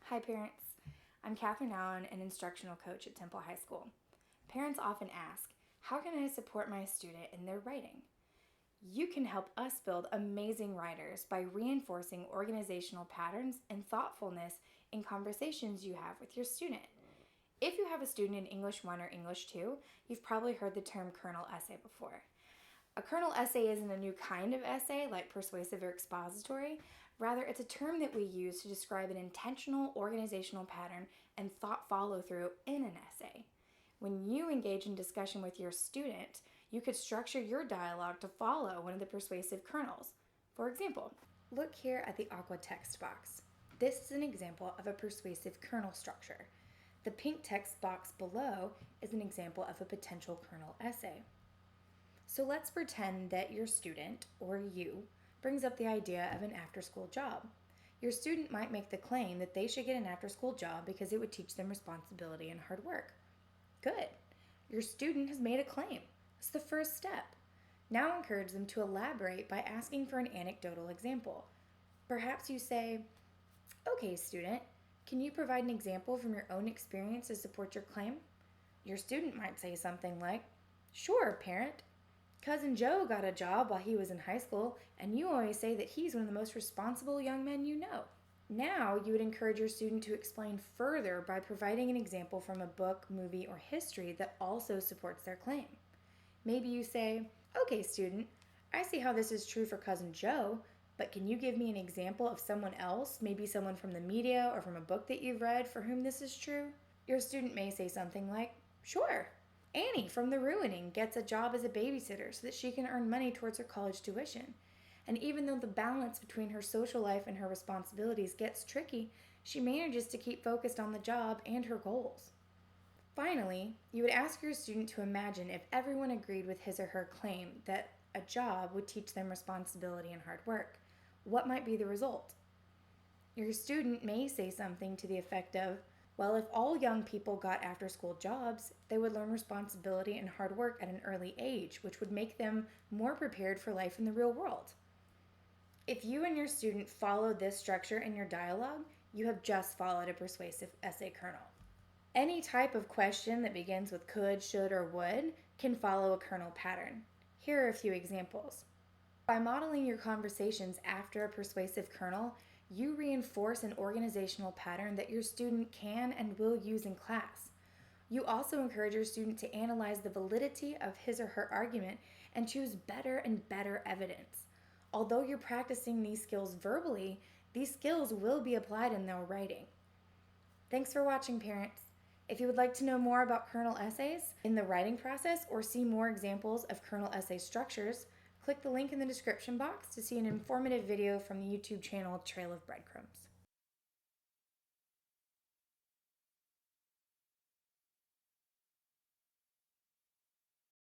Hi parents, I'm Catherine Allen, an instructional coach at Temple High School. Parents often ask, how can I support my student in their writing? You can help us build amazing writers by reinforcing organizational patterns and thoughtfulness in conversations you have with your student. If you have a student in English 1 or English 2, you've probably heard the term kernel essay before. A kernel essay isn't a new kind of essay like persuasive or expository. Rather, it's a term that we use to describe an intentional organizational pattern and thought follow through in an essay. When you engage in discussion with your student, you could structure your dialogue to follow one of the persuasive kernels. For example, look here at the aqua text box. This is an example of a persuasive kernel structure. The pink text box below is an example of a potential kernel essay. So let's pretend that your student, or you, brings up the idea of an after-school job. Your student might make the claim that they should get an after-school job because it would teach them responsibility and hard work. Good. Your student has made a claim. It's the first step. Now encourage them to elaborate by asking for an anecdotal example. Perhaps you say, okay, student, can you provide an example from your own experience to support your claim? Your student might say something like, sure, parent. Cousin Joe got a job while he was in high school, and you always say that he's one of the most responsible young men you know. Now, you would encourage your student to explain further by providing an example from a book, movie, or history that also supports their claim. Maybe you say, okay, student, I see how this is true for Cousin Joe, but can you give me an example of someone else, maybe someone from the media or from a book that you've read for whom this is true? Your student may say something like, sure. Annie from The Ruining gets a job as a babysitter so that she can earn money towards her college tuition. And even though the balance between her social life and her responsibilities gets tricky, she manages to keep focused on the job and her goals. Finally, you would ask your student to imagine if everyone agreed with his or her claim that a job would teach them responsibility and hard work. What might be the result? Your student may say something to the effect of, well, if all young people got after-school jobs, they would learn responsibility and hard work at an early age, which would make them more prepared for life in the real world. If you and your student follow this structure in your dialogue, you have just followed a persuasive essay kernel. Any type of question that begins with could, should, or would can follow a kernel pattern. Here are a few examples. By modeling your conversations after a persuasive kernel, you reinforce an organizational pattern that your student can and will use in class. You also encourage your student to analyze the validity of his or her argument and choose better and better evidence. Although you're practicing these skills verbally, these skills will be applied in their writing. Thanks for watching, parents. If you would like to know more about kernel essays in the writing process or see more examples of kernel essay structures, click the link in the description box to see an informative video from the YouTube channel Trail of Breadcrumbs.